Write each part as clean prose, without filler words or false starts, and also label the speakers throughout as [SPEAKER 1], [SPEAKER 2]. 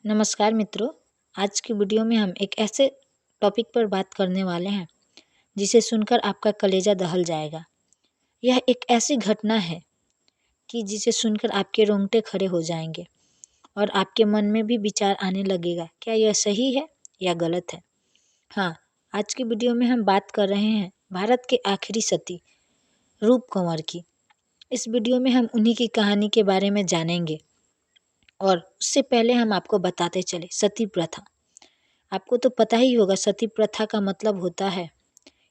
[SPEAKER 1] नमस्कार मित्रों। आज की वीडियो में हम एक ऐसे टॉपिक पर बात करने वाले हैं जिसे सुनकर आपका कलेजा दहल जाएगा। यह एक ऐसी घटना है कि जिसे सुनकर आपके रोंगटे खड़े हो जाएंगे और आपके मन में भी विचार आने लगेगा, क्या यह सही है या गलत है। हाँ, आज की वीडियो में हम बात कर रहे हैं भारत के आखिरी सती रूप कंवर की। इस वीडियो में हम उन्हीं की कहानी के बारे में जानेंगे और उससे पहले हम आपको बताते चले सती प्रथा। आपको तो पता ही होगा सती प्रथा का मतलब होता है,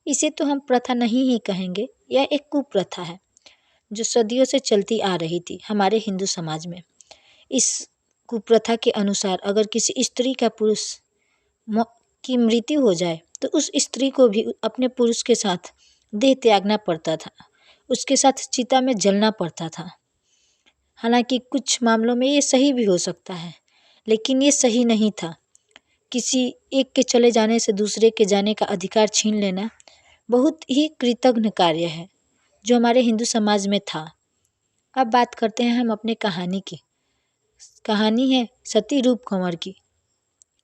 [SPEAKER 1] इसे तो हम प्रथा नहीं ही कहेंगे, यह एक कुप्रथा है जो सदियों से चलती आ रही थी हमारे हिंदू समाज में। इस कुप्रथा के अनुसार अगर किसी स्त्री का पुरुष की मृत्यु हो जाए तो उस स्त्री को भी अपने पुरुष के साथ देह त्यागना पड़ता था, उसके साथ चिता में जलना पड़ता था। हालांकि कुछ मामलों में ये सही भी हो सकता है, लेकिन ये सही नहीं था। किसी एक के चले जाने से दूसरे के जाने का अधिकार छीन लेना बहुत ही कृतघ्न कार्य है जो हमारे हिंदू समाज में था। अब बात करते हैं हम अपने कहानी की। कहानी है सती रूप कंवर की,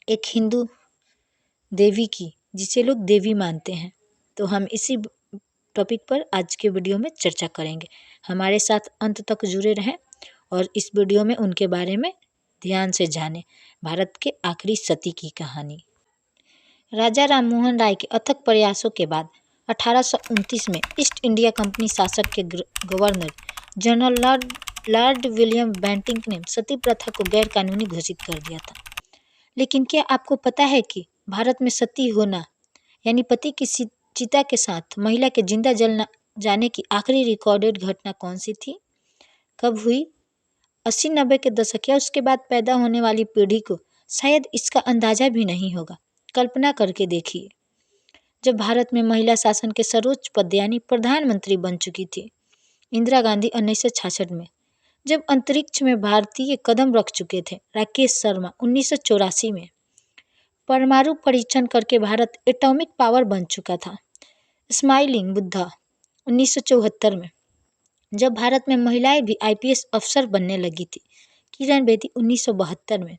[SPEAKER 1] एक हिंदू देवी की जिसे लोग देवी मानते हैं। तो हम इसी टॉपिक पर आज के वीडियो में चर्चा करेंगे। हमारे साथ अंत तक जुड़े रहें और इस वीडियो में उनके बारे में ध्यान से जानें। भारत के आखिरी सती की कहानी। राजा राममोहन राय के अथक प्रयासों के बाद 1829 में ईस्ट इंडिया कंपनी शासक के governor general Lord William Bentinck ने सती प्रथा को गैर कानूनी घोषित कर दिया था। लेकिन क्या आपको पता है कि भारत में सती होना यानी पति की चिता के साथ महिला के जिंदा जल जाने की आखिरी रिकॉर्डेड घटना कौन सी थी, कब हुई? 80-90 के दशक या उसके बाद पैदा होने वाली पीढ़ी को शायद इसका अंदाजा भी नहीं होगा। कल्पना करके देखिए, जब भारत में महिला शासन के सर्वोच्च पद यानी प्रधानमंत्री बन चुकी थी इंदिरा गांधी 1966 में, जब अंतरिक्ष में भारतीय कदम रख चुके थे राकेश शर्मा 1984 में, परमाणु परीक्षण करके भारत एटॉमिक पावर बन चुका था स्माइलिंग बुद्धा 1974 में, जब भारत में महिलाएं भी IPS अफसर बनने लगी थी किरण बेदी 1972 में।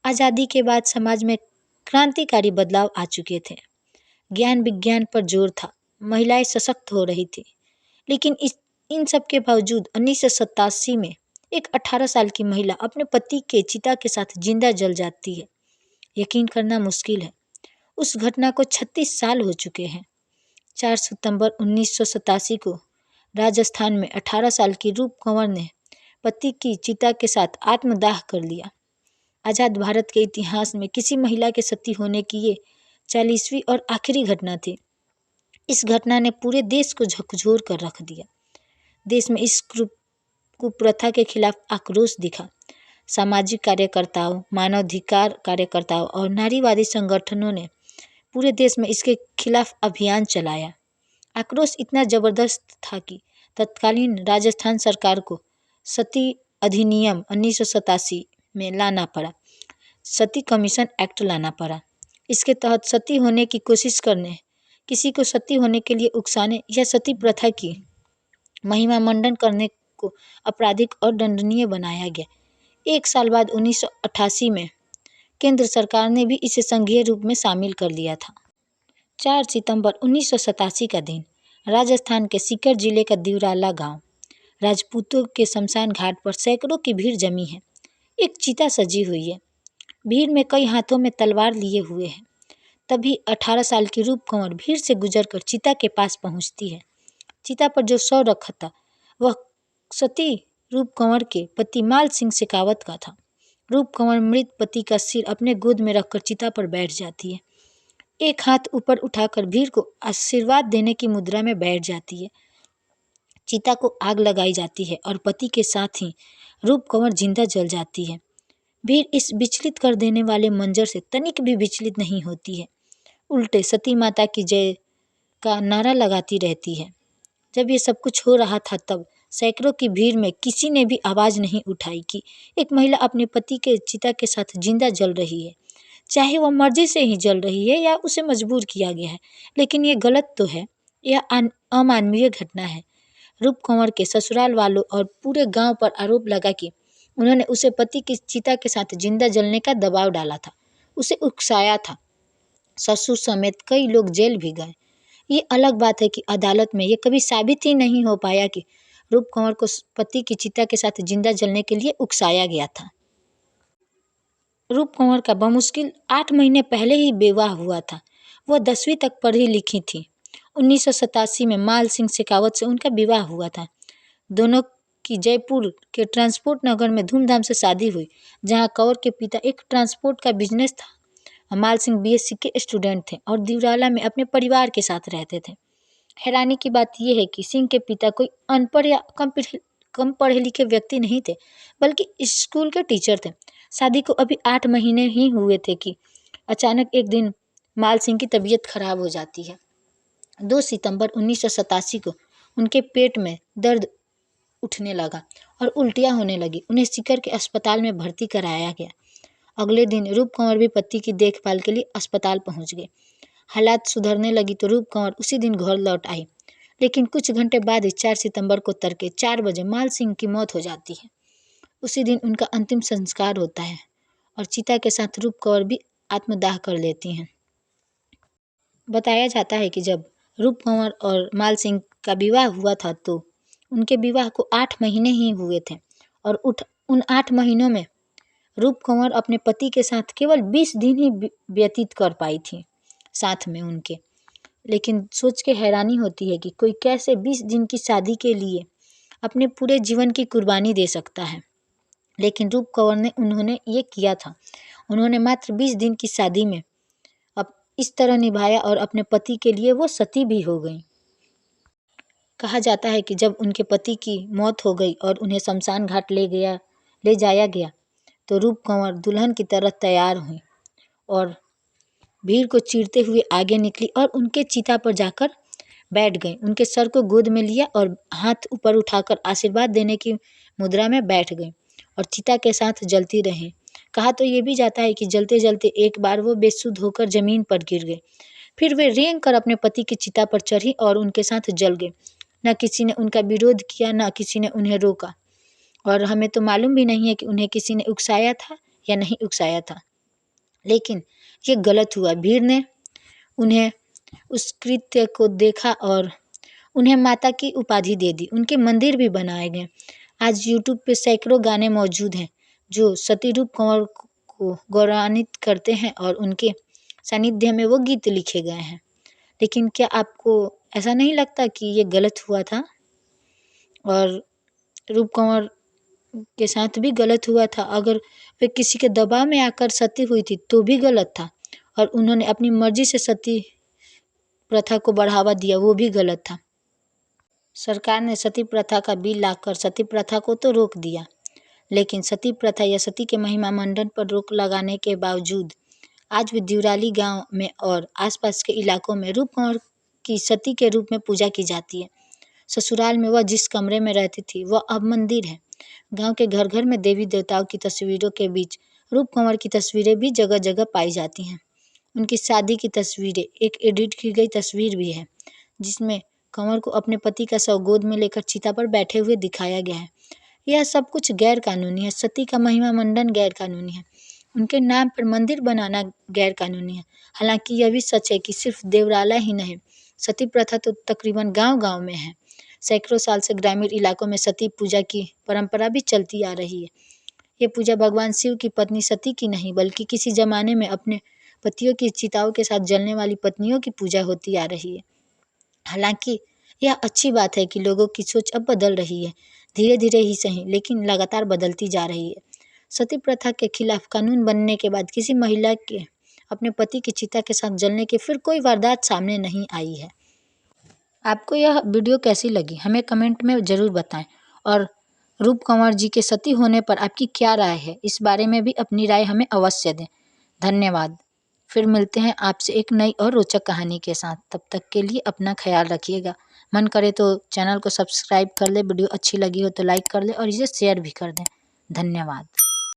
[SPEAKER 1] आज़ादी के बाद समाज में क्रांतिकारी बदलाव आ चुके थे, ज्ञान विज्ञान पर जोर था, महिलाएं सशक्त हो रही थी। लेकिन इन सब के बावजूद 1987 में एक 18 साल की महिला अपने पति के चिता के साथ जिंदा जल जाती है। यकीन करना मुश्किल है, उस घटना को 36 साल हो चुके हैं। 4 सितंबर 1987 को राजस्थान में 18 साल की रूप कंवर ने पति की चिता के साथ आत्मदाह कर लिया। आज़ाद भारत के इतिहास में किसी महिला के सती होने की ये 40वीं और आखिरी घटना थी। इस घटना ने पूरे देश को झकझोर कर रख दिया। देश में इस कुप्रथा के खिलाफ आक्रोश दिखा। सामाजिक कार्यकर्ताओं, मानवाधिकार कार्यकर्ताओं और नारीवादी संगठनों ने पूरे देश में इसके खिलाफ अभियान चलाया। आक्रोश इतना जबरदस्त था कि तत्कालीन राजस्थान सरकार को सती अधिनियम 1987 में लाना पड़ा, सती कमीशन एक्ट लाना पड़ा। इसके तहत सती होने की कोशिश करने, किसी को सती होने के लिए उकसाने या सती प्रथा की महिमा मंडन करने को आपराधिक और दंडनीय बनाया गया। 1 साल बाद 1988 में केंद्र सरकार ने भी इसे संघीय रूप में शामिल कर लिया था। 4 सितंबर 1987 का दिन राजस्थान के सीकर जिले का दिवराला गांव, राजपूतों के शमशान घाट पर सैकड़ों की भीड़ जमी है। एक चिता सजी हुई है, भीड़ में कई हाथों में तलवार लिए हुए हैं। तभी 18 साल की रूप कंवर भीड़ से गुजरकर चिता के पास पहुंचती है। चिता पर जो शव रखा था वह सती रूप कंवर के पति माल सिंह शेखावत का था। रूप कंवर मृत पति का सिर अपने गोद में रखकर चिता पर बैठ जाती है। एक हाथ ऊपर उठाकर भीड़ को आशीर्वाद देने की मुद्रा में बैठ जाती है। चिता को आग लगाई जाती है और पति के साथ ही रूप कंवर जिंदा जल जाती है। भीड़ इस विचलित कर देने वाले मंजर से तनिक भी विचलित नहीं होती है, उल्टे सती माता की जय का नारा लगाती रहती है। जब ये सब कुछ हो रहा था तब सैकड़ों की भीड़ में किसी ने भी आवाज़ नहीं उठाई कि एक महिला अपने पति के चिता के साथ जिंदा जल रही है, चाहे वह मर्जी से ही जल रही है या उसे मजबूर किया गया है। लेकिन ये गलत तो है, यह अमानवीय घटना है। रूप कंवर के ससुराल वालों और पूरे गांव पर आरोप लगा कि उन्होंने उसे पति की चिता के साथ जिंदा जलने का दबाव डाला था, उसे उकसाया था। ससुर समेत कई लोग जेल भी गए। ये अलग बात है कि अदालत में ये कभी साबित ही नहीं हो पाया कि रूप कंवर को पति की चिता के साथ जिंदा जलने के लिए उकसाया गया था। रूप कंवर का बमुश्किल 8 महीने पहले ही विवाह हुआ था। वह 10वीं तक पढ़ी लिखी थी। 1987 में माल सिंह शेखावत से उनका विवाह हुआ था। दोनों की जयपुर के ट्रांसपोर्ट नगर में धूमधाम से शादी हुई, जहां कंवर के पिता एक ट्रांसपोर्ट का बिजनेस था। माल सिंह बीएससी के स्टूडेंट थे और दिवराला में अपने परिवार के साथ रहते थे। हैरानी की बात यह है कि सिंह के पिता कोई अनपढ़ या कम पढ़े लिखे व्यक्ति नहीं थे, बल्कि स्कूल के टीचर थे। शादी को अभी 8 महीने ही हुए थे कि अचानक एक दिन माल सिंह की तबीयत खराब हो जाती है। 2 सितंबर 1987 को उनके पेट में दर्द उठने लगा और उल्टियाँ होने लगी। उन्हें सीकर के अस्पताल में भर्ती कराया गया। अगले दिन रूप कंवर भी पति की देखभाल के लिए अस्पताल पहुंच गए। हालात सुधरने लगी तो रूप कंवर उसी दिन घर लौट आई, लेकिन कुछ घंटे बाद ही 4 सितंबर को तड़के 4 बजे माल सिंह की मौत हो जाती है। उसी दिन उनका अंतिम संस्कार होता है और चिता के साथ रूप कंवर भी आत्मदाह कर लेती हैं। बताया जाता है कि जब रूप कंवर और माल सिंह का विवाह हुआ था तो उनके विवाह को 8 महीने ही हुए थे और उन 8 महीनों में रूप कंवर अपने पति के साथ केवल 20 दिन ही व्यतीत कर पाई थी साथ में उनके। लेकिन सोच के हैरानी होती है कि कोई कैसे 20 दिन की शादी के लिए अपने पूरे जीवन की कुर्बानी दे सकता है। लेकिन रूप कंवर ने उन्होंने ये किया था। उन्होंने मात्र 20 दिन की शादी में अब इस तरह निभाया और अपने पति के लिए वो सती भी हो गई। कहा जाता है कि जब उनके पति की मौत हो गई और उन्हें शमशान घाट ले जाया गया तो रूप कंवर दुल्हन की तरह तैयार हुई और भीड़ को चीरते हुए आगे निकली और उनके चिता पर जाकर बैठ गई। उनके सर को गोद में लिया और हाथ ऊपर उठाकर आशीर्वाद देने की मुद्रा में बैठ गई और चिता के साथ जलती रहीं। कहा तो ये भी जाता है कि जलते जलते एक बार वो बेसुध होकर जमीन पर गिर गए। फिर वे रेंग कर अपने पति की चिता पर चढ़ी और उनके साथ जल गए। न किसी ने उनका विरोध किया, न किसी ने उन्हें रोका और हमें तो मालूम भी नहीं है कि उन्हें किसी ने उकसाया था या नहीं उकसाया था। लेकिन ये गलत हुआ। भीड़ ने उन्हें उस कृत्य को देखा और उन्हें माता की उपाधि दे दी। उनके मंदिर भी बनाए गए। आज यूट्यूब पे सैकड़ों गाने मौजूद हैं जो सती रूप कंवर को गौरवान्वित करते हैं और उनके सानिध्य में वो गीत लिखे गए हैं। लेकिन क्या आपको ऐसा नहीं लगता कि ये गलत हुआ था और रूप कंवर के साथ भी गलत हुआ था? अगर वे किसी के दबाव में आकर सती हुई थी तो भी गलत था और उन्होंने अपनी मर्जी से सती प्रथा को बढ़ावा दिया, वो भी गलत था। सरकार ने सती प्रथा का बिल लाकर सती प्रथा को तो रोक दिया, लेकिन सती प्रथा या सती के महिमा मंडन पर रोक लगाने के बावजूद आज भी दिवराली गांव में और आसपास के इलाकों में रूप कंवर की सती के रूप में पूजा की जाती है। ससुराल में वह जिस कमरे में रहती थी वह अब मंदिर है। गांव के घर घर में देवी देवताओं की तस्वीरों के बीच रूप कंवर की तस्वीरें भी जगह जगह पाई जाती हैं। उनकी शादी की तस्वीरें, एक एडिट की गई तस्वीर भी है जिसमें कंवर को अपने पति का शव गोद में लेकर चिता पर बैठे हुए दिखाया गया है। यह सब कुछ गैर कानूनी है। सती का महिमा मंडन गैर कानूनी है। उनके नाम पर मंदिर बनाना गैर कानूनी है। हालांकि यह भी सच है कि सिर्फ देवराला ही नहीं, सती प्रथा तो तकरीबन गांव-गांव में है। सैकड़ों साल से ग्रामीण इलाकों में सती पूजा की परंपरा भी चलती आ रही है। ये पूजा भगवान शिव की पत्नी सती की नहीं, बल्कि किसी जमाने में अपने पतियों की चिताओं के साथ जलने वाली पत्नियों की पूजा होती आ रही है। हालांकि यह अच्छी बात है कि लोगों की सोच अब बदल रही है, धीरे धीरे ही सही, लेकिन लगातार बदलती जा रही है। सती प्रथा के खिलाफ कानून बनने के बाद किसी महिला के अपने पति की चिता के साथ जलने की फिर कोई वारदात सामने नहीं आई है। आपको यह वीडियो कैसी लगी हमें कमेंट में ज़रूर बताएं और रूप कंवर जी के सती होने पर आपकी क्या राय है, इस बारे में भी अपनी राय हमें अवश्य दें। धन्यवाद। फिर मिलते हैं आपसे एक नई और रोचक कहानी के साथ। तब तक के लिए अपना ख्याल रखिएगा। मन करे तो चैनल को सब्सक्राइब कर ले, वीडियो अच्छी लगी हो तो लाइक कर ले और इसे शेयर भी कर दें। धन्यवाद।